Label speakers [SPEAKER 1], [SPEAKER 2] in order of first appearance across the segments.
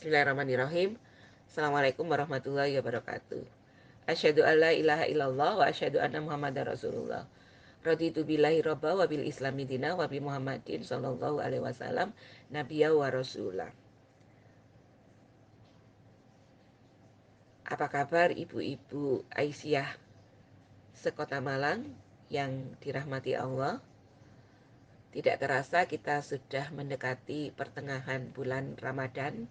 [SPEAKER 1] Bismillahirrahmanirrahim. Assalamualaikum warahmatullahi wabarakatuh. Asyhadu alla ilaha illallah wa asyhadu anna Muhammadar Rasulullah. Raditu billahi robba wa bil islami dina wa bi Muhammadin sallallahu alaihi wasallam nabiyya wa rasulah. Apa kabar ibu-ibu Aisyah sekota Malang yang dirahmati Allah? Tidak terasa kita sudah mendekati pertengahan bulan Ramadan.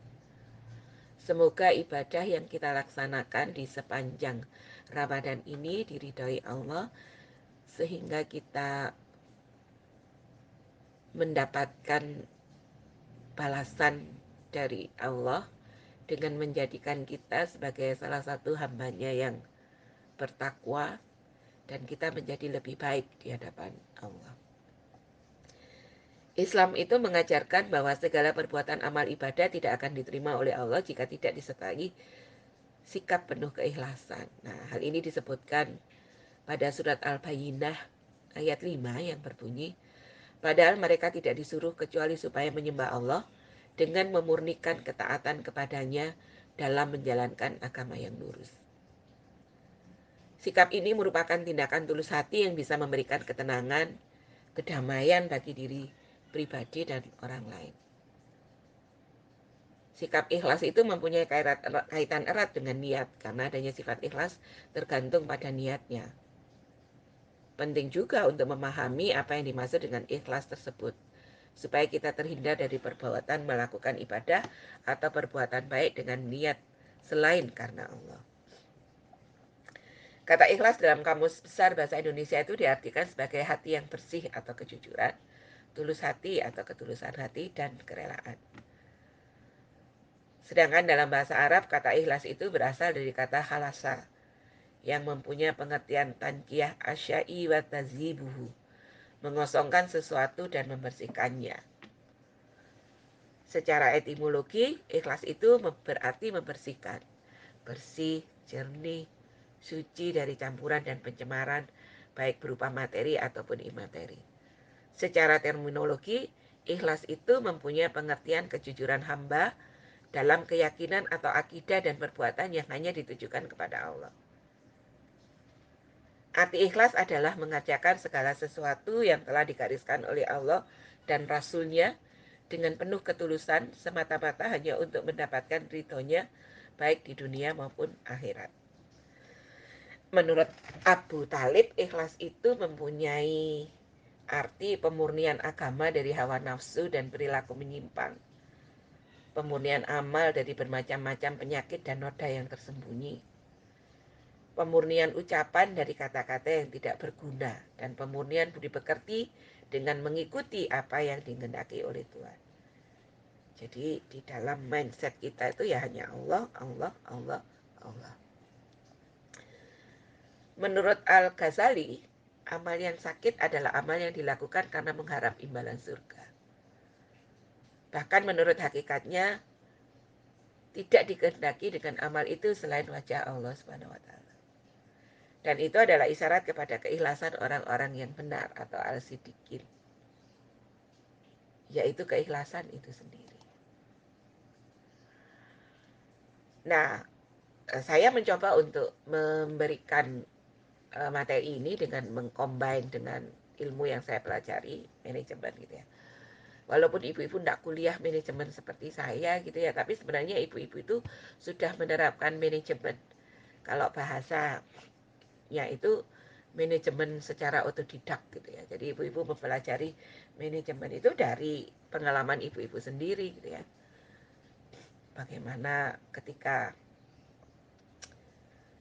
[SPEAKER 1] Semoga ibadah yang kita laksanakan di sepanjang Ramadan ini diridhoi Allah, sehingga kita mendapatkan balasan dari Allah dengan menjadikan kita sebagai salah satu hambanya yang bertakwa, dan kita menjadi lebih baik di hadapan Allah. Islam itu mengajarkan bahwa segala perbuatan amal ibadah tidak akan diterima oleh Allah jika tidak disertai sikap penuh keikhlasan. Nah, hal ini disebutkan pada surat Al-Bayyinah ayat 5 yang berbunyi, padahal mereka tidak disuruh kecuali supaya menyembah Allah dengan memurnikan ketaatan kepadanya dalam menjalankan agama yang lurus. Sikap ini merupakan tindakan tulus hati yang bisa memberikan ketenangan, kedamaian bagi diri pribadi dan orang lain. Sikap ikhlas itu mempunyai kaitan erat dengan niat, karena adanya sifat ikhlas tergantung pada niatnya. Penting juga untuk memahami apa yang dimaksud dengan ikhlas tersebut, supaya kita terhindar dari perbuatan melakukan ibadah atau perbuatan baik dengan niat selain karena Allah. Kata ikhlas dalam Kamus Besar Bahasa Indonesia itu diartikan sebagai hati yang bersih atau kejujuran, tulus hati atau ketulusan hati, dan kerelaan. Sedangkan dalam bahasa Arab, kata ikhlas itu berasal dari kata khalasa, yang mempunyai pengertian tanqiyah asyai wa tazibuhu, mengosongkan sesuatu dan membersihkannya. Secara etimologi, ikhlas itu berarti membersihkan, bersih, jernih, suci dari campuran dan pencemaran, baik berupa materi ataupun imateri. Secara terminologi, ikhlas itu mempunyai pengertian kejujuran hamba dalam keyakinan atau akidah dan perbuatan yang hanya ditujukan kepada Allah. Arti ikhlas adalah mengerjakan segala sesuatu yang telah digariskan oleh Allah dan Rasul-Nya dengan penuh ketulusan, semata-mata hanya untuk mendapatkan ridhonya, baik di dunia maupun akhirat. Menurut Abu Talib, ikhlas itu mempunyai arti pemurnian agama dari hawa nafsu dan perilaku menyimpang, pemurnian amal dari bermacam-macam penyakit dan noda yang tersembunyi, pemurnian ucapan dari kata-kata yang tidak berguna, dan pemurnian budi pekerti dengan mengikuti apa yang dikehendaki oleh Tuhan. Jadi di dalam mindset kita itu ya hanya Allah, Allah, Allah, Allah. Menurut Al-Ghazali, amal yang sakit adalah amal yang dilakukan karena mengharap imbalan surga. Bahkan menurut hakikatnya, tidak dikehendaki dengan amal itu selain wajah Allah Subhanahu wa taala. Dan itu adalah isyarat kepada keikhlasan orang-orang yang benar atau al-siddiqin, yaitu keikhlasan itu sendiri. Nah, saya mencoba untuk memberikan materi ini dengan mengcombine dengan ilmu yang saya pelajari, manajemen gitu ya. Walaupun ibu-ibu tidak kuliah manajemen seperti saya gitu ya, tapi sebenarnya ibu-ibu itu sudah menerapkan manajemen. Kalau bahasanya itu manajemen secara otodidak gitu ya. Jadi ibu-ibu mempelajari manajemen itu dari pengalaman ibu-ibu sendiri gitu ya. Bagaimana ketika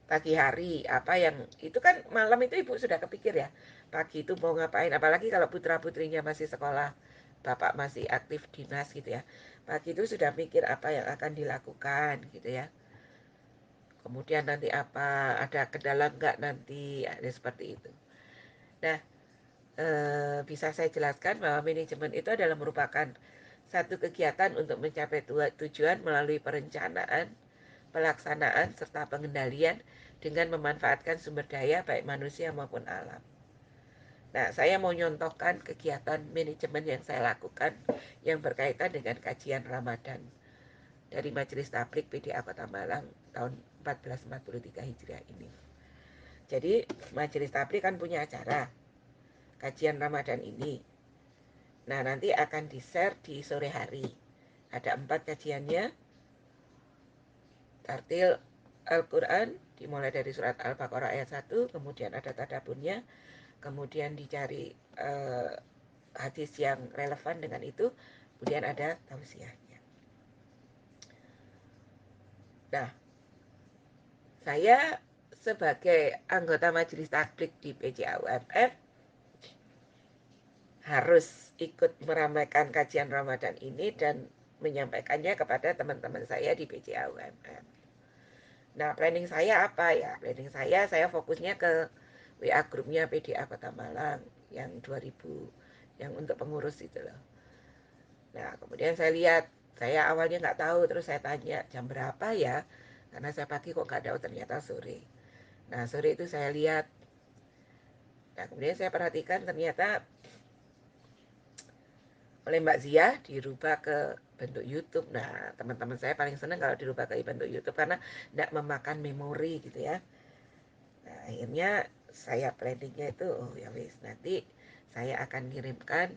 [SPEAKER 1] pagi hari, apa yang itu kan malam itu ibu sudah kepikir ya, pagi itu mau ngapain, apalagi kalau putra-putrinya masih sekolah, bapak masih aktif dinas gitu ya, pagi itu sudah mikir apa yang akan dilakukan gitu ya, kemudian nanti apa, ada kendala enggak nanti, ada seperti itu. Nah, bisa saya jelaskan bahwa manajemen itu adalah merupakan satu kegiatan untuk mencapai tujuan melalui perencanaan, pelaksanaan, serta pengendalian dengan memanfaatkan sumber daya baik manusia maupun alam. Nah, saya mau nyontohkan kegiatan manajemen yang saya lakukan yang berkaitan dengan kajian Ramadan dari Majelis Tabligh PDA Kota Malang tahun 1443 Hijriah ini. Jadi Majelis Tabligh kan punya acara kajian Ramadan ini. Nah, nanti akan di-share di sore hari. Ada 4 kajiannya. Tartil Al-Quran dimulai dari surat Al-Baqarah ayat 1, kemudian ada tadaburnya, kemudian dicari hadis yang relevan dengan itu, kemudian ada tausiahnya. Nah, saya sebagai anggota Majelis Tabligh di PJA UMM harus ikut meramaikan kajian Ramadan ini dan menyampaikannya kepada teman-teman saya di PJA UMM. Nah, planning saya apa ya? Planning saya fokusnya ke WA grupnya PDA Kota Malang yang 2000, yang untuk pengurus itu loh. Nah, kemudian saya lihat, saya awalnya nggak tahu, terus saya tanya jam berapa ya, karena saya pagi kok nggak ada, ternyata sore. Nah, sore itu saya lihat, nah kemudian saya perhatikan ternyata oleh Mbak Zia dirubah ke bentuk YouTube. Nah, teman-teman saya paling senang kalau dirubah ke bentuk YouTube karena tidak memakan memori gitu ya. Nah, akhirnya saya planningnya itu, oh ya wis, nanti saya akan kirimkan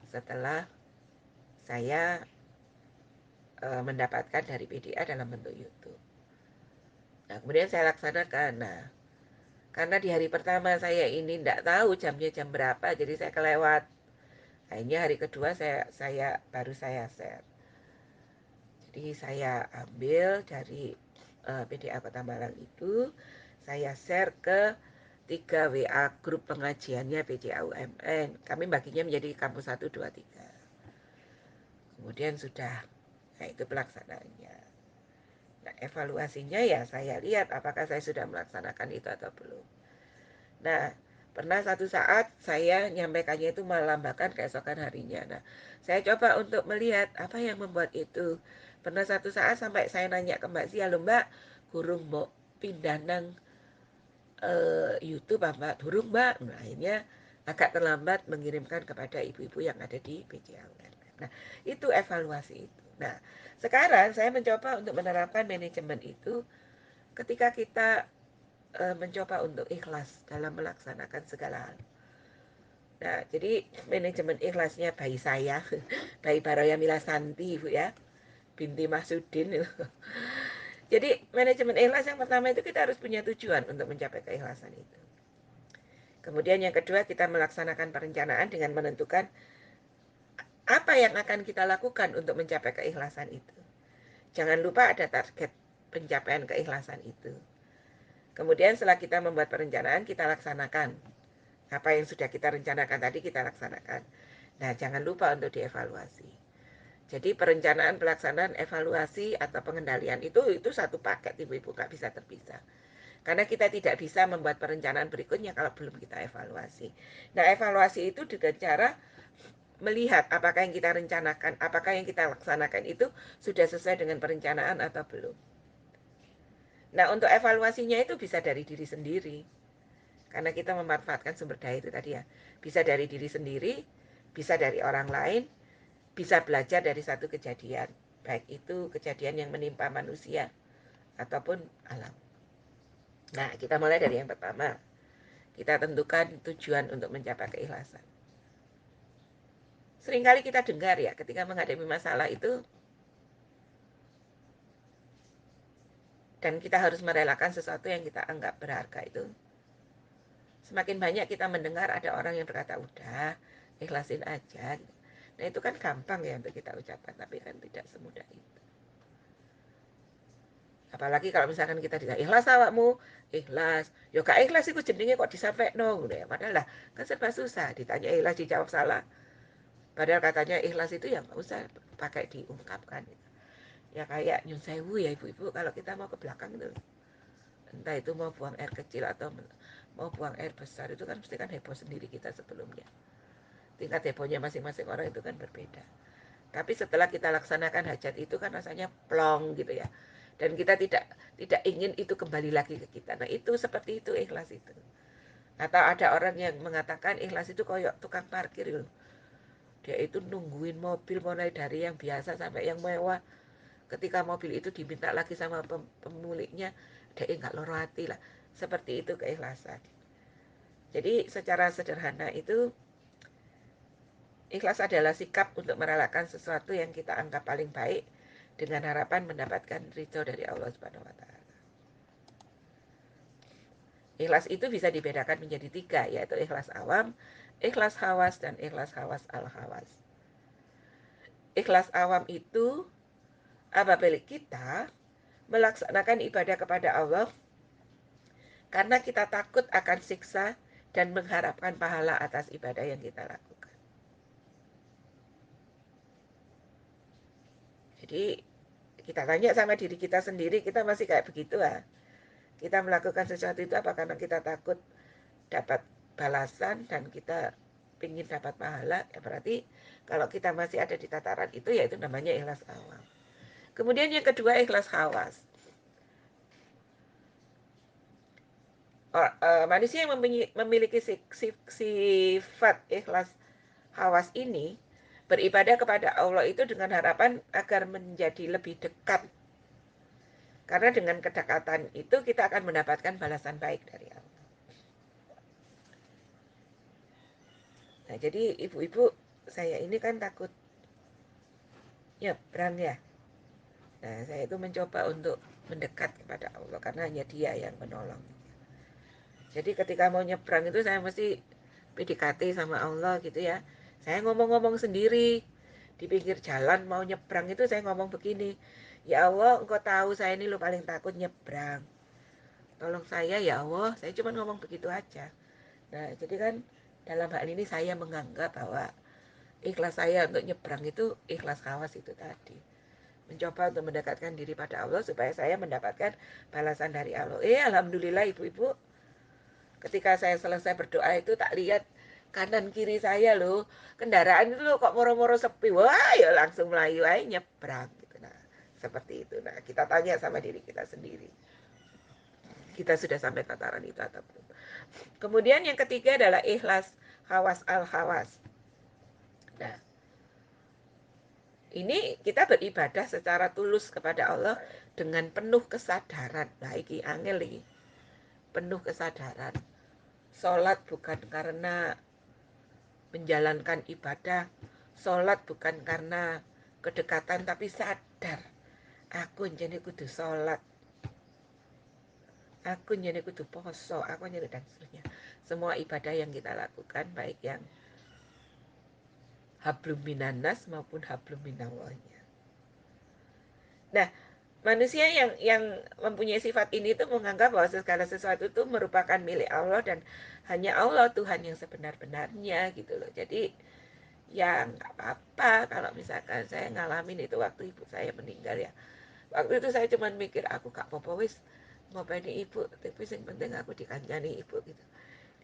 [SPEAKER 1] setelah saya mendapatkan dari PDA dalam bentuk YouTube. Nah, kemudian saya laksanakan. Nah, karena di hari pertama saya ini tidak tahu jamnya jam berapa, jadi saya kelewat. Akhirnya hari kedua saya baru saya share. Jadi saya ambil dari PDA Kota Malang itu, saya share ke 3 WA grup pengajiannya PDA UMN. Kami baginya menjadi kampus 1, 2, 3. Kemudian sudah, nah itu pelaksanaannya. Nah, evaluasinya ya saya lihat apakah saya sudah melaksanakan itu atau belum. Nah, pernah satu saat saya nyampaikannya itu malam, bahkan keesokan harinya. Nah, saya coba untuk melihat apa yang membuat itu. Pernah satu saat sampai saya nanya ke Mbak Zia, Mbak, gurung mbok pindah nang YouTube apa? Durung Mbak. Nah, akhirnya agak terlambat mengirimkan kepada ibu-ibu yang ada di PJA. Nah, itu evaluasi itu. Nah, sekarang saya mencoba untuk menerapkan manajemen itu ketika kita mencoba untuk ikhlas dalam melaksanakan segala hal. Nah, jadi manajemen ikhlasnya bayi saya, bayi Baroya Mila Santi, Ibu ya, binti Masudin. Jadi manajemen ikhlas yang pertama itu kita harus punya tujuan untuk mencapai keikhlasan itu. Kemudian yang kedua, kita melaksanakan perencanaan dengan menentukan apa yang akan kita lakukan untuk mencapai keikhlasan itu. Jangan lupa ada target pencapaian keikhlasan itu. Kemudian setelah kita membuat perencanaan, kita laksanakan. Apa yang sudah kita rencanakan tadi kita laksanakan. Nah, jangan lupa untuk dievaluasi. Jadi perencanaan, pelaksanaan, evaluasi atau pengendalian itu satu paket, ibu-ibu, gak bisa terpisah. Karena kita tidak bisa membuat perencanaan berikutnya kalau belum kita evaluasi. Nah, evaluasi itu dengan cara melihat apakah yang kita rencanakan, apakah yang kita laksanakan itu sudah sesuai dengan perencanaan atau belum. Nah, untuk evaluasinya itu bisa dari diri sendiri. Karena kita memanfaatkan sumber daya itu tadi ya. Bisa dari diri sendiri, bisa dari orang lain, bisa belajar dari satu kejadian. Baik itu kejadian yang menimpa manusia ataupun alam. Nah, kita mulai dari yang pertama. Kita tentukan tujuan untuk mencapai keikhlasan. Seringkali kita dengar ya, ketika menghadapi masalah itu, dan kita harus merelakan sesuatu yang kita anggap berharga itu. Semakin banyak kita mendengar ada orang yang berkata, udah, ikhlasin aja. Nah, itu kan gampang ya untuk kita ucapkan, tapi kan tidak semudah itu. Apalagi kalau misalkan kita tidak ikhlas awakmu, ikhlas. Ya gak ikhlas itu jenenge kok disampaikan udah ya. Padahal lah kan serba susah, ditanya ikhlas dijawab salah. Padahal katanya ikhlas itu ya nggak usah pakai diungkapkan. Ya kayak nyun sewu ya ibu-ibu, kalau kita mau ke belakang itu, entah itu mau buang air kecil atau mau buang air besar, itu kan mesti kan heboh sendiri kita sebelumnya. Tingkat hebohnya masing-masing orang itu kan berbeda. Tapi setelah kita laksanakan hajat itu kan rasanya plong gitu ya. Dan kita tidak ingin itu kembali lagi ke kita. Nah, itu seperti itu ikhlas itu. Atau ada orang yang mengatakan ikhlas itu koyok tukang parkir loh. Dia itu nungguin mobil mulai dari yang biasa sampai yang mewah. ketika mobil itu diminta lagi sama pemiliknya, dia nggak loro hati lah. Seperti itu keikhlasan. Jadi secara sederhana itu, ikhlas adalah sikap untuk merelakan sesuatu yang kita anggap paling baik dengan harapan mendapatkan ridho dari Allah Subhanahu wa taala. Ikhlas itu bisa dibedakan menjadi 3, yaitu ikhlas awam, ikhlas khawas, dan ikhlas khawas al-khawas. Ikhlas awam itu apabila kita melaksanakan ibadah kepada Allah karena kita takut akan siksa dan mengharapkan pahala atas ibadah yang kita lakukan. Jadi kita tanya sama diri kita sendiri, kita masih kayak begitu ah. Kita melakukan sesuatu itu apa karena kita takut dapat balasan dan kita ingin dapat pahala, ya berarti kalau kita masih ada di tataran itu, yaitu namanya ikhlas awam. Kemudian yang kedua, ikhlas khawas. Manusia yang memiliki sifat ikhlas khawas ini beribadah kepada Allah itu dengan harapan agar menjadi lebih dekat. Karena dengan kedekatan itu kita akan mendapatkan balasan baik dari Allah. Nah, jadi ibu-ibu, saya ini kan takut nyebrang ya. Nah, saya itu mencoba untuk mendekat kepada Allah karena hanya Dia yang menolong. Jadi ketika mau nyebrang itu saya mesti PDKT sama Allah gitu ya. Saya ngomong-ngomong sendiri di pinggir jalan mau nyebrang itu, saya ngomong begini, ya Allah, Engkau tahu saya ini lo paling takut nyebrang, tolong saya ya Allah. Saya cuma ngomong begitu aja. Nah, jadi kan dalam hal ini saya menganggap bahwa ikhlas saya untuk nyebrang itu ikhlas khawas itu tadi, mencoba untuk mendekatkan diri pada Allah supaya saya mendapatkan balasan dari Allah. Alhamdulillah ibu-ibu, ketika saya selesai berdoa itu tak lihat kanan kiri saya loh, kendaraan itu loh kok moro-moro sepi. Wah, ya langsung melayu aja nyebrang gitu. Nah, seperti itu. Nah, kita tanya sama diri kita sendiri, kita sudah sampai tataran itu atau belum. Kemudian yang ketiga adalah ikhlas khawas al-khawas. Nah, ini kita beribadah secara tulus kepada Allah dengan penuh kesadaran. Nah, iki angel iki. Penuh kesadaran. Sholat bukan karena menjalankan ibadah. Sholat bukan karena kedekatan, tapi sadar. Aku jadi kudu sholat. Aku jadi kudu poso. Aku jadi dan seterusnya. Semua ibadah yang kita lakukan, baik yang hablum minanas maupun hablum minallahnya. Nah, manusia yang mempunyai sifat ini itu menganggap bahwa segala sesuatu itu merupakan milik Allah dan hanya Allah Tuhan yang sebenar-benarnya gitu loh. Jadi ya nggak apa-apa kalau misalkan saya ngalamin itu waktu ibu saya meninggal ya. Waktu itu saya cuma mikir, aku gak apa-apa wis ngopeni ibu, tapi yang penting aku dikancani ibu gitu.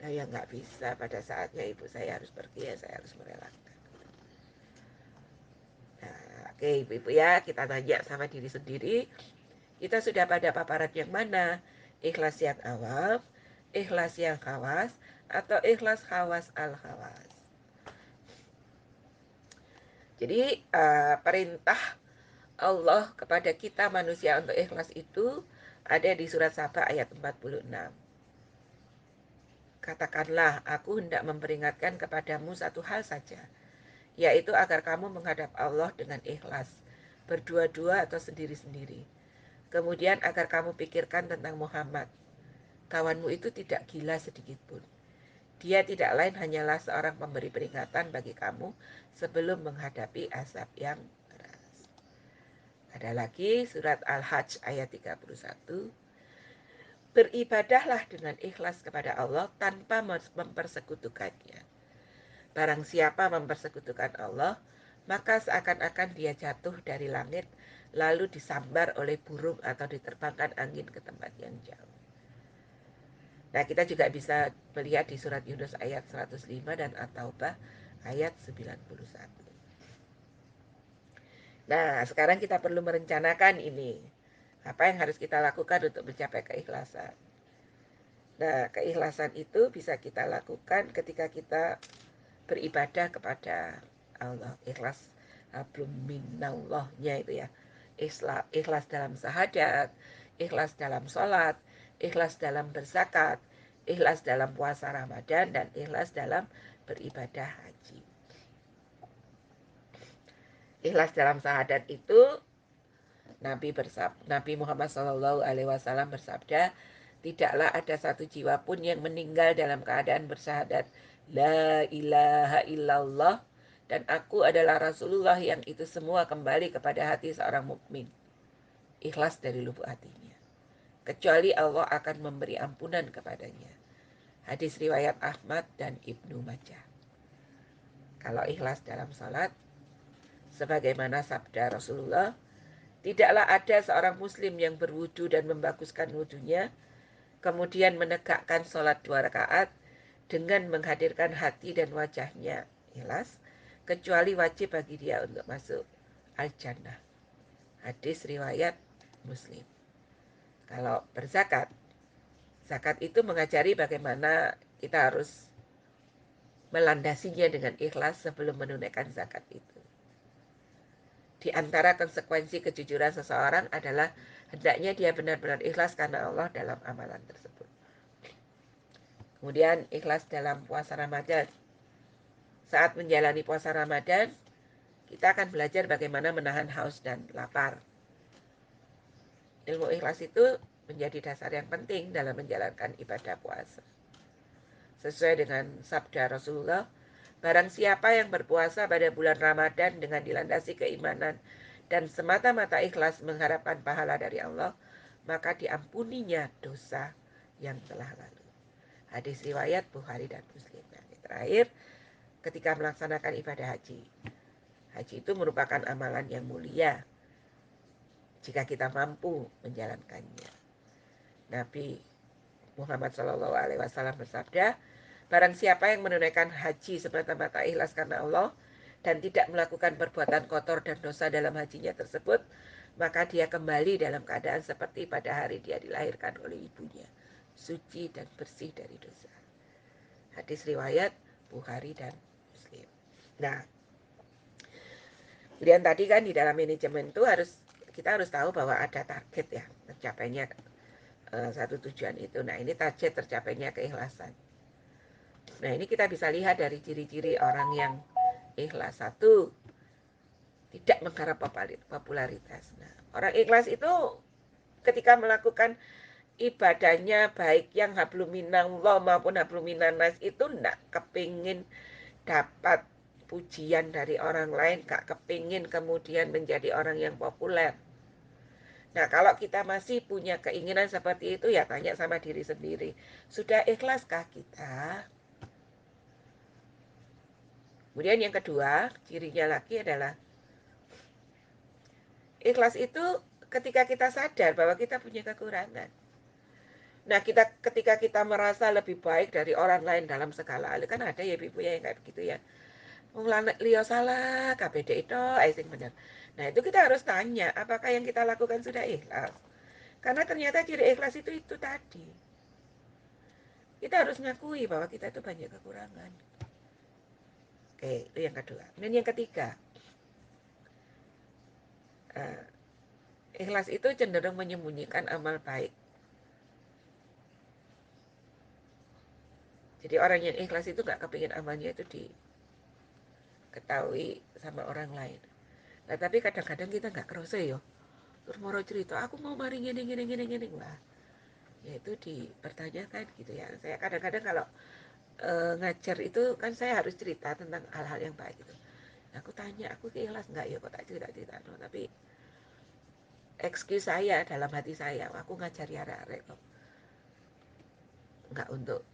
[SPEAKER 1] Nah ya nggak bisa, pada saatnya ibu saya harus pergi ya saya harus merelakan. Nah, oke ibu-ibu ya, kita tanya sama diri sendiri, kita sudah pada paparan yang mana? Ikhlas yang awam, ikhlas yang khawas, atau ikhlas khawas al-khawas? Jadi perintah Allah kepada kita manusia untuk ikhlas itu ada di surat Saba ayat 46. Katakanlah, aku hendak memperingatkan kepadamu satu hal saja, yaitu agar kamu menghadap Allah dengan ikhlas, berdua-dua atau sendiri-sendiri. Kemudian agar kamu pikirkan tentang Muhammad. Kawanmu itu tidak gila sedikit pun. Dia tidak lain hanyalah seorang pemberi peringatan bagi kamu sebelum menghadapi azab yang keras. Ada lagi surat Al-Hajj ayat 31. Beribadahlah dengan ikhlas kepada Allah tanpa mempersekutukannya. Barang siapa mempersekutukan Allah, maka seakan-akan dia jatuh dari langit lalu disambar oleh burung atau diterbangkan angin ke tempat yang jauh. Nah, kita juga bisa melihat di surat Yunus ayat 105 dan At-Taubah ayat 91. Nah, sekarang kita perlu merencanakan ini. Apa yang harus kita lakukan untuk mencapai keikhlasan? Nah, keikhlasan itu bisa kita lakukan ketika kita beribadah kepada Allah. Ikhlas hablum minallahnya itu ya. ikhlas dalam syahadat, ikhlas dalam sholat, ikhlas dalam berzakat, ikhlas dalam puasa Ramadan, dan ikhlas dalam beribadah haji. Ikhlas dalam syahadat itu Nabi Muhammad SAW bersabda, tidaklah ada satu jiwa pun yang meninggal dalam keadaan bersyahadat La ilaha illallah dan aku adalah Rasulullah, yang itu semua kembali kepada hati seorang mukmin, ikhlas dari lubuk hatinya, kecuali Allah akan memberi ampunan kepadanya. Hadis riwayat Ahmad dan Ibnu Majah. Kalau ikhlas dalam salat, sebagaimana sabda Rasulullah, tidaklah ada seorang muslim yang berwudu dan membaguskan wudunya, kemudian menegakkan sholat 2 rakaat dengan menghadirkan hati dan wajahnya ikhlas, kecuali wajib bagi dia untuk masuk al-jannah. Hadis riwayat Muslim. Kalau berzakat, zakat itu mengajari bagaimana kita harus melandasinya dengan ikhlas sebelum menunaikan zakat itu. Di antara konsekuensi kejujuran seseorang adalah hendaknya dia benar-benar ikhlas karena Allah dalam amalan tersebut. Kemudian ikhlas dalam puasa Ramadan. Saat menjalani puasa Ramadan, kita akan belajar bagaimana menahan haus dan lapar. Ilmu ikhlas itu menjadi dasar yang penting dalam menjalankan ibadah puasa. Sesuai dengan sabda Rasulullah, barang siapa yang berpuasa pada bulan Ramadan dengan dilandasi keimanan dan semata-mata ikhlas mengharapkan pahala dari Allah, maka diampuninya dosa yang telah lalu. Hadis riwayat Bukhari dan Muslim. Nah, terakhir, ketika melaksanakan ibadah haji. Haji itu merupakan amalan yang mulia jika kita mampu menjalankannya. Nabi Muhammad SAW bersabda, barang siapa yang menunaikan haji semata-mata ikhlas karena Allah dan tidak melakukan perbuatan kotor dan dosa dalam hajinya tersebut, maka dia kembali dalam keadaan seperti pada hari dia dilahirkan oleh ibunya, suci dan bersih dari dosa. Hadis riwayat Bukhari dan Muslim. Nah, kemudian tadi kan di dalam manajemen itu kita harus tahu bahwa ada target ya tercapainya satu tujuan itu. Nah, ini target tercapainya keikhlasan. Nah, ini kita bisa lihat dari ciri-ciri orang yang ikhlas. Satu, tidak mengharap popularitas. Nah, orang ikhlas itu ketika melakukan ibadahnya, baik yang habluminallah maupun habluminanas, itu tidak kepingin dapat pujian dari orang lain, gak kepingin kemudian menjadi orang yang populer. Nah, kalau kita masih punya keinginan seperti itu, ya tanya sama diri sendiri, sudah ikhlaskah kita? Kemudian yang kedua, cirinya lagi adalah ikhlas itu ketika kita sadar bahwa kita punya kekurangan. Nah, ketika kita merasa lebih baik dari orang lain dalam segala hal, kan ada ya ibu yang kayak begitu ya. Wong lanang liya salah, kabeh itu sing bener. Nah, itu kita harus tanya, apakah yang kita lakukan sudah ikhlas? Karena ternyata ciri ikhlas itu tadi. Kita harus ngakui bahwa kita itu banyak kekurangan. Oke, itu yang kedua. Dan yang ketiga, ikhlas itu cenderung menyembunyikan amal baik. Jadi orang yang ikhlas itu gak kepingin amalnya itu diketahui sama orang lain. Nah, tapi kadang-kadang kita gak kerasa ya. Terus mau cerita, aku mau mari gini. Wah, ya itu dipertanyakan gitu ya. Saya kadang-kadang kalau ngajar itu kan saya harus cerita tentang hal-hal yang baik gitu. Aku tanya, aku ikhlas nggak ya kok tak cerita no. Tapi excuse saya dalam hati saya, aku ngajari arek-arek kok nggak untuk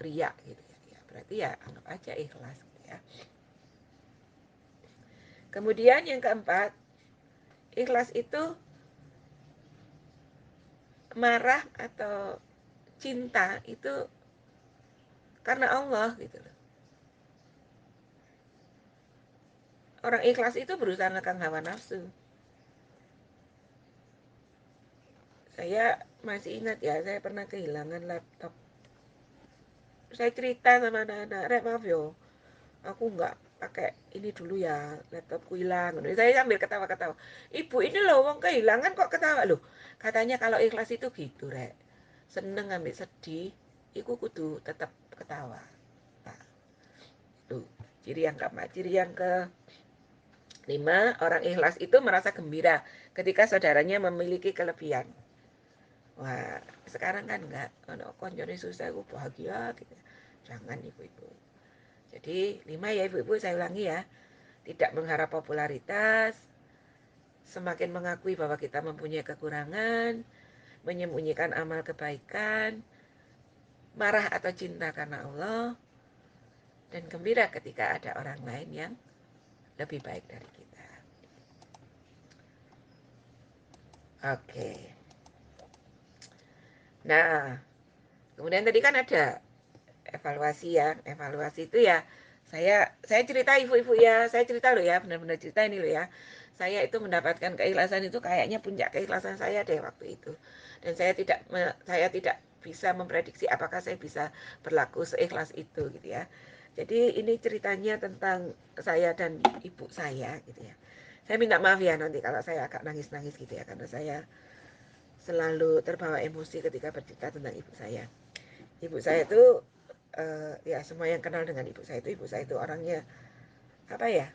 [SPEAKER 1] riak gitu ya. Berarti ya anggap aja ikhlas gitu ya. Kemudian yang keempat, ikhlas itu marah atau cinta itu karena Allah gitu loh. Orang ikhlas itu berusaha ngekang hawa nafsu. Saya masih ingat ya, saya pernah kehilangan laptop. Saya cerita sama anak-anak, Rek maaf yo, aku nggak pakai ini dulu ya, laptopku hilang. Saya sambil ketawa-ketawa, ibu ini loh wong kehilangan kok ketawa loh. Katanya kalau ikhlas itu gitu rek, seneng ambil sedih iku kudu tetap ketawa. Nah, itu ciri yang keempat. Ciri yang kelima, orang ikhlas itu merasa gembira ketika saudaranya memiliki kelebihan. Wah, sekarang kan enggak, kalau konjone susah aku bahagia gitu. Jangan ibu-ibu. Jadi 5 ya ibu-ibu, saya ulangi ya. Tidak mengharap popularitas, semakin mengakui bahwa kita mempunyai kekurangan, menyembunyikan amal kebaikan, marah atau cinta karena Allah, dan gembira ketika ada orang lain yang lebih baik dari kita. Oke. Nah, kemudian tadi kan ada evaluasi ya. Evaluasi itu ya saya cerita ibu-ibu ya, saya cerita loh ya, benar-benar cerita ini loh ya. Saya itu mendapatkan keikhlasan itu kayaknya puncak keikhlasan saya deh waktu itu. Dan saya tidak bisa memprediksi apakah saya bisa berlaku seikhlas itu gitu ya. Jadi ini ceritanya tentang saya dan ibu saya gitu ya. Saya minta maaf ya nanti kalau saya agak nangis-nangis gitu ya, karena saya selalu terbawa emosi ketika bercerita tentang ibu saya. Ibu saya itu ya semua yang kenal dengan ibu saya itu orangnya apa ya,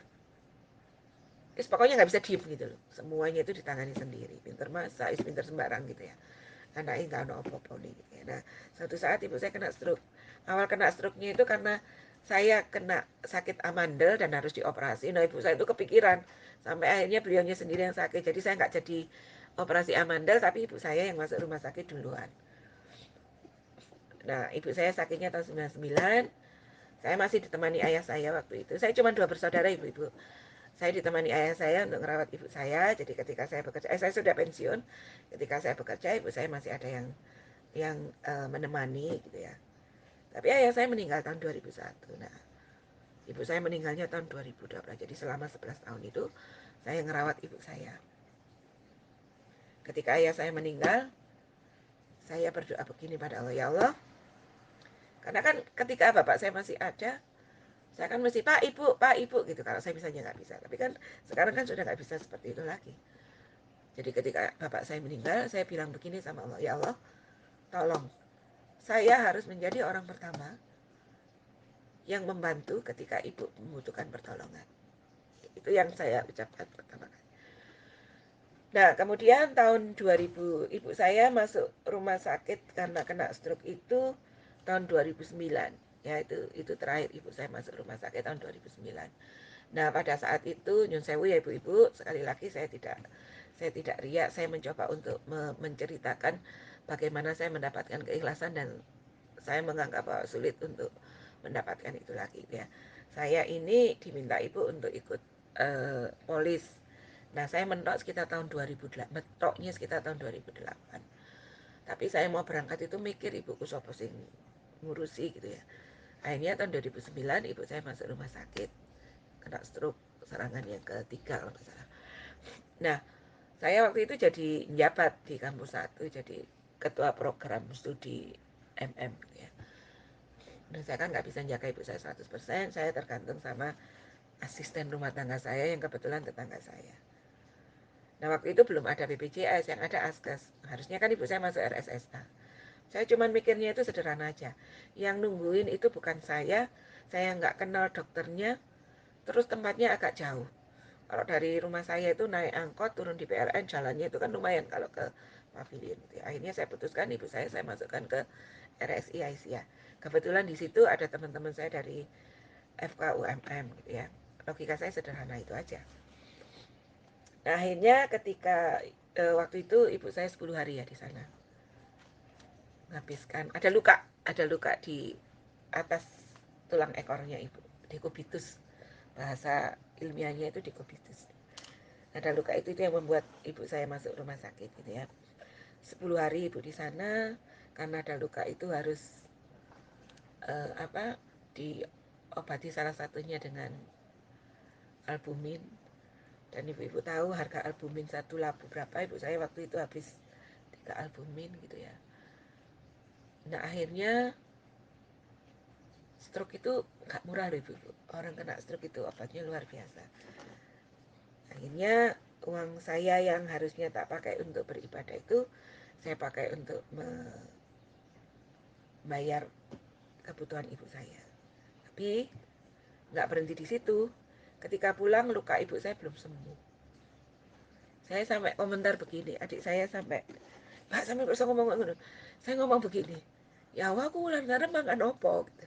[SPEAKER 1] pokoknya nggak bisa diem gitu loh, semuanya itu ditangani sendiri, pinter masak, pinter sembarang gitu ya, anaknya nggak ada apa-apa nih gitu ya. Nah suatu saat ibu saya kena stroke. Awal kena stroke-nya itu karena saya kena sakit amandel dan harus dioperasi. Nah ibu saya itu kepikiran sampai akhirnya beliaunya sendiri yang sakit, jadi saya nggak jadi operasi amandel, tapi ibu saya yang masuk rumah sakit duluan. Nah ibu saya sakitnya tahun 99. Saya masih ditemani ayah saya waktu itu. Saya cuma 2 bersaudara ibu-ibu. Saya ditemani ayah saya untuk merawat ibu saya. Jadi ketika saya bekerja, saya sudah pensiun. Ketika saya bekerja, ibu saya masih ada yang menemani gitu ya. Tapi ayah saya meninggal tahun 2001. Nah, ibu saya meninggalnya tahun 2012. Jadi selama 11 tahun itu saya ngerawat ibu saya. Ketika ayah saya meninggal, saya berdoa begini pada Allah, ya Allah, karena kan ketika bapak saya masih ada, saya kan mesti pak ibu gitu, kalau saya misalnya nggak bisa. Tapi kan sekarang kan sudah nggak bisa seperti itu lagi. Jadi ketika bapak saya meninggal, saya bilang begini sama Allah, ya Allah, tolong saya harus menjadi orang pertama yang membantu ketika ibu membutuhkan pertolongan. Itu yang saya ucapkan pertama kali. Nah kemudian tahun 2000 ibu saya masuk rumah sakit karena kena stroke itu tahun 2009. Ya itu terakhir ibu saya masuk rumah sakit tahun 2009. Nah pada saat itu nyun sewu ya ibu-ibu, sekali lagi saya tidak riak, saya mencoba untuk menceritakan bagaimana saya mendapatkan keikhlasan, dan saya menganggap bahwa sulit untuk mendapatkan itu lagi ya. Saya ini diminta ibu untuk ikut polis. Nah saya mentok sekitar tahun 2008, mentoknya sekitar tahun 2008. Tapi saya mau berangkat itu mikir ibuku sopo sing ngurusi gitu ya. Akhirnya tahun 2009 ibu saya masuk rumah sakit, kena stroke serangan yang ketiga kalau nggak salah. Nah, saya waktu itu jadi jabat di kampus 1, jadi ketua program studi MM gitu ya. Dan saya kan nggak bisa jaga ibu saya 100%, saya tergantung sama asisten rumah tangga saya yang kebetulan tetangga saya. Nah waktu itu belum ada BPJS, yang ada Askes. Harusnya kan ibu saya masuk RSSA. Saya cuma mikirnya itu sederhana aja. Yang nungguin itu bukan saya nggak kenal dokternya, terus tempatnya agak jauh. Kalau dari rumah saya itu naik angkot turun di PLN, jalannya itu kan lumayan kalau ke pavilion gitu. Akhirnya saya putuskan ibu saya masukkan ke RSI Aisyah. Kebetulan di situ ada teman-teman saya dari FKUMM gitu ya. Logika saya sederhana itu aja. Nah, akhirnya ketika waktu itu ibu saya 10 hari ya di sana. Menghabiskan ada luka di atas tulang ekornya ibu, dekubitus. Bahasa ilmiahnya itu dekubitus. Ada luka itu yang membuat ibu saya masuk rumah sakit gitu ya. 10 hari ibu di sana, karena ada luka itu harus diobati, salah satunya dengan albumin. Dan ibu-ibu tahu harga albumin satu labu berapa, ibu saya waktu itu habis 3 albumin gitu ya. Nah akhirnya Stroke itu nggak murah loh ibu-ibu. Orang kena stroke itu obatnya luar biasa. Akhirnya uang saya yang harusnya tak pakai untuk beribadah itu saya pakai untuk membayar kebutuhan ibu saya. Tapi nggak berhenti di situ. Ketika pulang luka ibu saya belum sembuh. Saya sampai komentar begini, adik saya sampai, Pak sampai bisa ngomong begini. Saya ngomong begini, ya aku ulang darah makan opo gitu.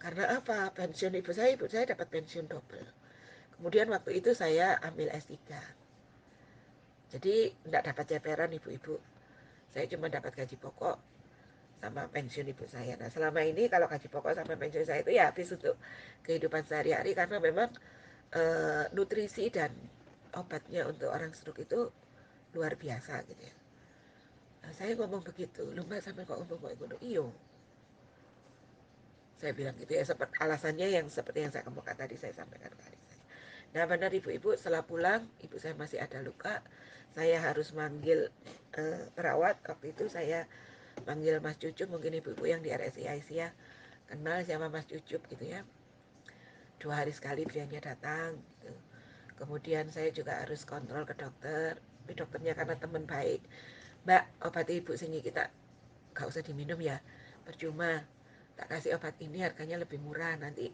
[SPEAKER 1] Karena apa? Pensiun ibu saya dapat pensiun double. Kemudian waktu itu saya ambil S3. Jadi tidak dapat ceperan ibu-ibu. Saya cuma dapat gaji pokok sama pensiun ibu saya. Nah selama ini kalau gaji pokok sama pensiun saya itu ya habis untuk kehidupan sehari-hari karena memang nutrisi dan obatnya untuk orang stroke itu luar biasa gitu ya. Nah, saya ngomong begitu, lu mbak sampai kok ngomong kok ngono, iyo. Saya bilang gitu ya, seperti alasannya yang seperti yang saya kemukakan tadi saya sampaikan ke adik saya. Nah benar ibu-ibu, setelah pulang ibu saya masih ada luka, saya harus manggil perawat. Waktu itu saya manggil Mas Cucup, mungkin ibu-ibu yang di RSI Aisyah kenal sama Mas Cucup gitu ya. 2 hari sekali beliaunya datang gitu. Kemudian saya juga harus kontrol ke dokter, tapi dokternya karena teman baik, Mbak obat ibu sini kita gak usah diminum ya, percuma, tak kasih obat ini harganya lebih murah, nanti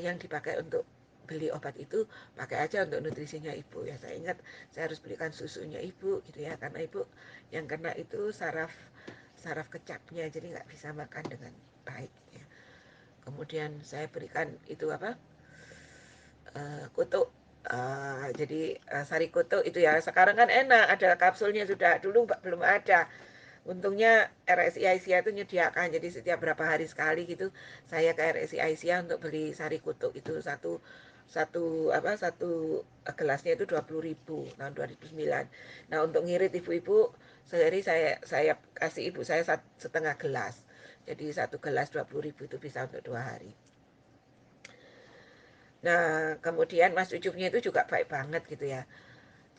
[SPEAKER 1] yang dipakai untuk beli obat itu pakai aja untuk nutrisinya ibu ya. Saya ingat saya harus belikan susunya ibu gitu ya, karena ibu yang kena itu saraf saraf kecapnya, jadi nggak bisa makan dengan baik ya. Kemudian saya berikan itu apa, kutuk. Jadi sari kutuk itu ya, sekarang kan enak ada kapsulnya, sudah dulu belum ada. Untungnya RSI Aisyah itu menyediakan, jadi setiap berapa hari sekali gitu saya ke RSI Aisyah untuk beli sari kutuk itu satu satu apa satu gelasnya itu 20.000 tahun 2009. Nah untuk ngirit ibu-ibu sehari saya kasih ibu saya setengah gelas, jadi satu gelas 20.000 itu bisa untuk 2 hari. Nah kemudian Mas Ucupnya itu juga baik banget gitu ya,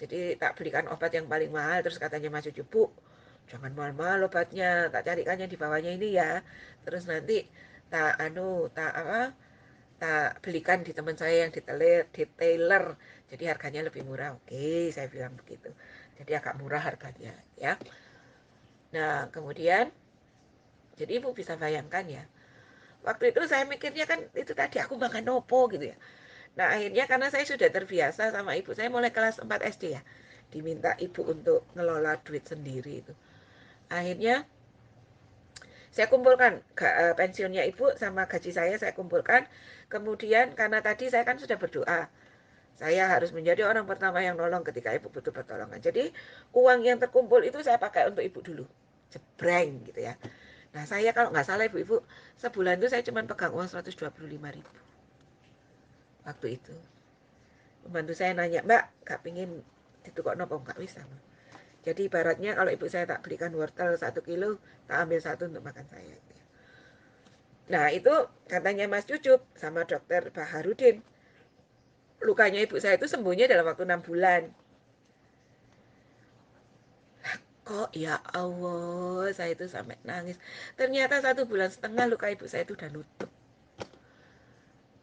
[SPEAKER 1] jadi tak belikan obat yang paling mahal. Terus katanya Mas Ucup, Bu jangan mahal-mahal obatnya, tak carikan yang di bawahnya ini ya. Terus nanti tak belikan di teman saya yang detailer, jadi harganya lebih murah. Oke saya bilang begitu, jadi agak murah harganya ya. Nah kemudian jadi ibu bisa bayangkan ya, waktu itu saya mikirnya kan itu tadi aku makan nopo gitu ya. Nah akhirnya karena saya sudah terbiasa sama ibu, saya mulai kelas 4 SD ya diminta ibu untuk ngelola duit sendiri itu. Akhirnya saya kumpulkan pensiunnya ibu sama gaji saya kumpulkan. Kemudian karena tadi saya kan sudah berdoa, saya harus menjadi orang pertama yang nolong ketika ibu butuh pertolongan. Jadi uang yang terkumpul itu saya pakai untuk ibu dulu, jebreng gitu ya. Nah saya kalau nggak salah ibu-ibu, sebulan itu saya cuma pegang uang 125.000 waktu itu. Pembantu saya nanya, Mbak gak pingin ditukar nopo? Nggak bisa. Jadi ibaratnya kalau ibu saya tak belikan wortel 1 kilo, tak ambil 1 untuk makan saya. Nah itu katanya Mas Cucup sama dokter Baharudin, lukanya ibu saya itu sembuhnya dalam waktu 6 bulan. Kok ya Allah, saya itu sampai nangis. Ternyata 1,5 bulan luka ibu saya itu udah nutup.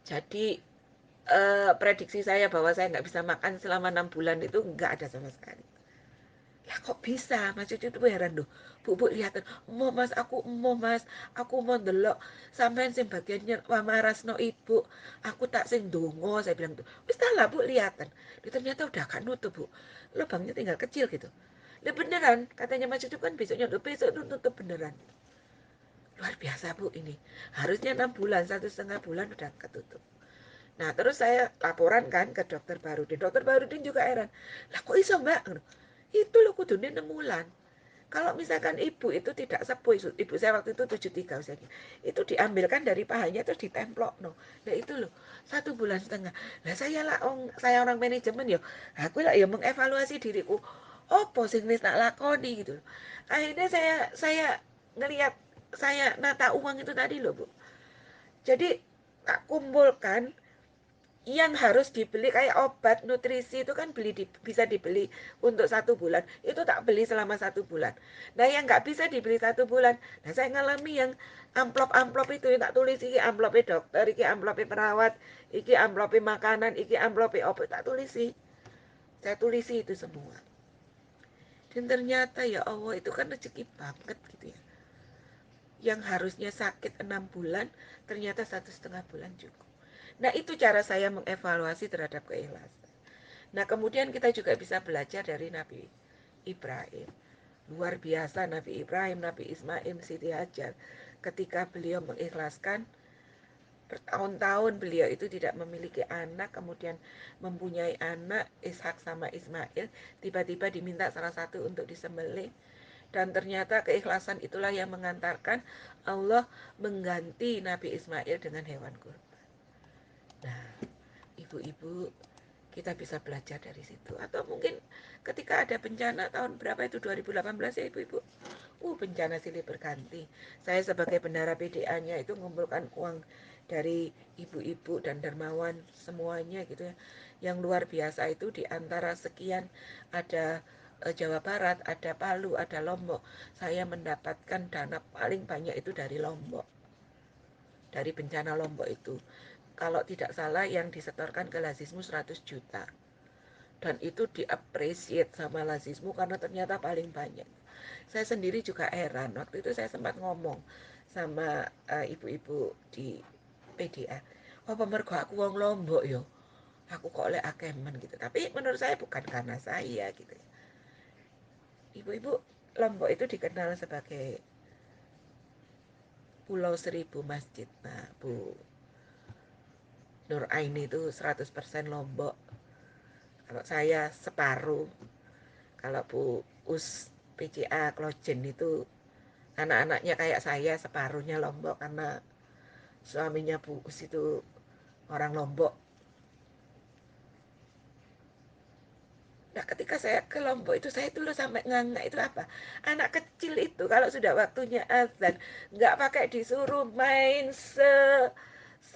[SPEAKER 1] Jadi prediksi saya bahwa saya nggak bisa makan selama 6 bulan itu nggak ada sama sekali. Lah kok bisa? Mas Cucu tuh heran loh. Bu lihat, mau mas aku mau delok sampean sing bagiannya wamarasno ibu, aku tak sing dongo, saya bilang tuh. Wis lah bu lihatan. Ternyata udah kan nutup bu, lubangnya tinggal kecil gitu. Lah beneran, katanya Mas Cucu kan besoknya besok nutup beneran. Luar biasa bu ini. Harusnya 6 bulan, 1,5 bulan udah ketutup. Nah terus saya laporan kan ke dokter Barudin. Dokter Barudin juga heran. Lah kok iso mbak? Itu loh kudunya 6 bulan. Kalau misalkan ibu itu tidak sepuh, ibu saya waktu itu 73 usianya, itu diambilkan dari pahanya terus ditemplok no. Nah itu loh 1,5 bulan. Nah saya orang manajemen ya, aku lah ya mengevaluasi diriku. Oh posing wis tak lakoni gitu. Akhirnya saya ngelihat, saya nata uang itu tadi loh bu. Jadi tak kumpulkan yang harus dibeli kayak obat nutrisi itu kan bisa dibeli untuk 1 bulan, itu tak beli selama 1 bulan. Nah yang nggak bisa dibeli 1 bulan, nah saya ngalami yang amplop-amplop itu yang tak tulis, iki amplopnya dokter, iki amplopnya perawat, iki amplopnya makanan, iki amplopnya obat, tak tulisi, saya tulisi itu semua. Dan ternyata ya Allah, itu kan rezeki banget gitu ya, yang harusnya sakit 6 bulan ternyata 1,5 bulan cukup. Nah itu cara saya mengevaluasi terhadap keikhlasan. Nah kemudian kita juga bisa belajar dari Nabi Ibrahim. Luar biasa Nabi Ibrahim, Nabi Ismail, Siti Hajar. Ketika beliau mengikhlaskan, bertahun-tahun beliau itu tidak memiliki anak, kemudian mempunyai anak Ishak sama Ismail, tiba-tiba diminta salah satu untuk disembelih. Dan ternyata keikhlasan itulah yang mengantarkan Allah mengganti Nabi Ismail dengan hewan kurban. Nah, ibu-ibu, kita bisa belajar dari situ. Atau mungkin ketika ada bencana tahun berapa itu, 2018 ya ibu-ibu, bencana silih berganti. Saya sebagai bendara PDA-nya itu mengumpulkan uang dari ibu-ibu dan dermawan semuanya gitu ya, yang luar biasa. Itu di antara sekian ada Jawa Barat, ada Palu, ada Lombok. Saya mendapatkan dana paling banyak itu dari Lombok, dari bencana Lombok itu. Kalau tidak salah yang disetorkan ke Lazismu 100 juta. Dan itu diapresiat sama Lazismu karena ternyata paling banyak. Saya sendiri juga heran. Waktu itu saya sempat ngomong sama ibu-ibu di PDA. Oh pemergo aku wong Lombok yo. Aku kok oleh akemen gitu. Tapi menurut saya bukan karena saya gitu. Ibu-ibu, Lombok itu dikenal sebagai Pulau Seribu Masjid. Nah, Bu Nur Aini itu 100% Lombok. Kalau saya separuh. Kalau Bu Us PCA Klojen itu anak-anaknya kayak saya, separuhnya Lombok karena suaminya Bu Us itu orang Lombok. Nah ketika saya ke Lombok itu, saya dulu sampai nganga itu apa, anak kecil itu kalau sudah waktunya azan nggak pakai disuruh main se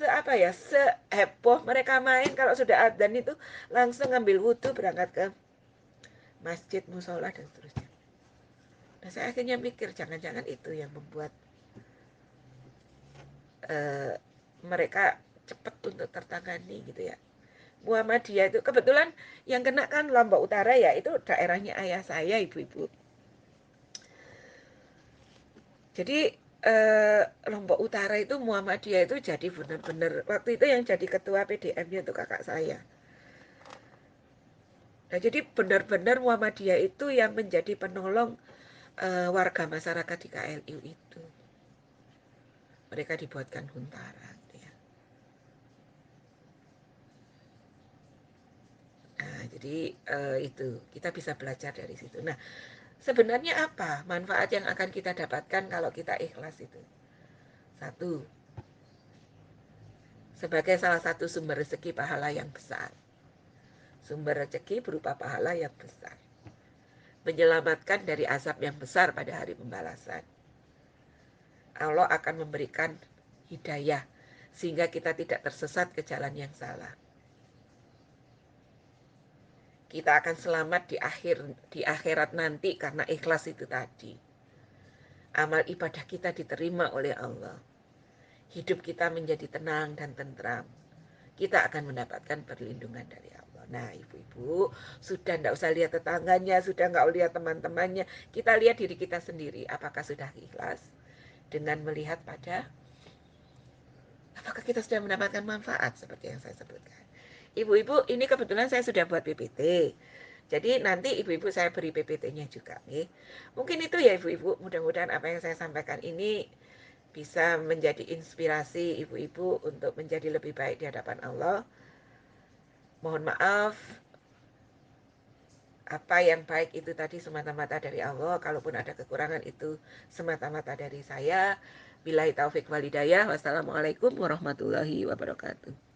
[SPEAKER 1] apa ya, seheboh mereka main. Kalau sudah azan itu langsung ngambil wudhu, berangkat ke masjid, musola dan seterusnya. Nah saya akhirnya mikir, jangan-jangan itu yang membuat eh, mereka cepat untuk tertangani gitu ya. Muhammadiyah itu kebetulan yang kena kan Lombok Utara ya, itu daerahnya ayah saya, ibu-ibu. Jadi Lombok Utara itu Muhammadiyah itu jadi benar-benar waktu itu yang jadi ketua PDM-nya itu kakak saya. Nah jadi benar-benar Muhammadiyah itu yang menjadi penolong warga masyarakat di KLU itu. Mereka dibuatkan huntara gitu ya. Nah, jadi itu kita bisa belajar dari situ. Nah, sebenarnya apa manfaat yang akan kita dapatkan kalau kita ikhlas itu? Satu, sebagai salah satu sumber rezeki pahala yang besar. Sumber rezeki berupa pahala yang besar. Menyelamatkan dari azab yang besar pada hari pembalasan. Allah akan memberikan hidayah sehingga kita tidak tersesat ke jalan yang salah. Kita akan selamat di akhirat nanti karena ikhlas itu tadi. Amal ibadah kita diterima oleh Allah. Hidup kita menjadi tenang dan tentram. Kita akan mendapatkan perlindungan dari Allah. Nah ibu-ibu, sudah tidak usah lihat tetangganya, sudah nggak lihat teman-temannya. Kita lihat diri kita sendiri. Apakah sudah ikhlas? Dengan melihat pada apakah kita sudah mendapatkan manfaat seperti yang saya sebutkan. Ibu-ibu, ini kebetulan saya sudah buat PPT. Jadi nanti ibu-ibu saya beri PPT-nya juga nih. Mungkin itu ya ibu-ibu, mudah-mudahan apa yang saya sampaikan ini bisa menjadi inspirasi ibu-ibu untuk menjadi lebih baik di hadapan Allah. Mohon maaf, apa yang baik itu tadi semata-mata dari Allah. Kalaupun ada kekurangan itu semata-mata dari saya. Billahi taufik walhidayah. Wassalamualaikum warahmatullahi wabarakatuh.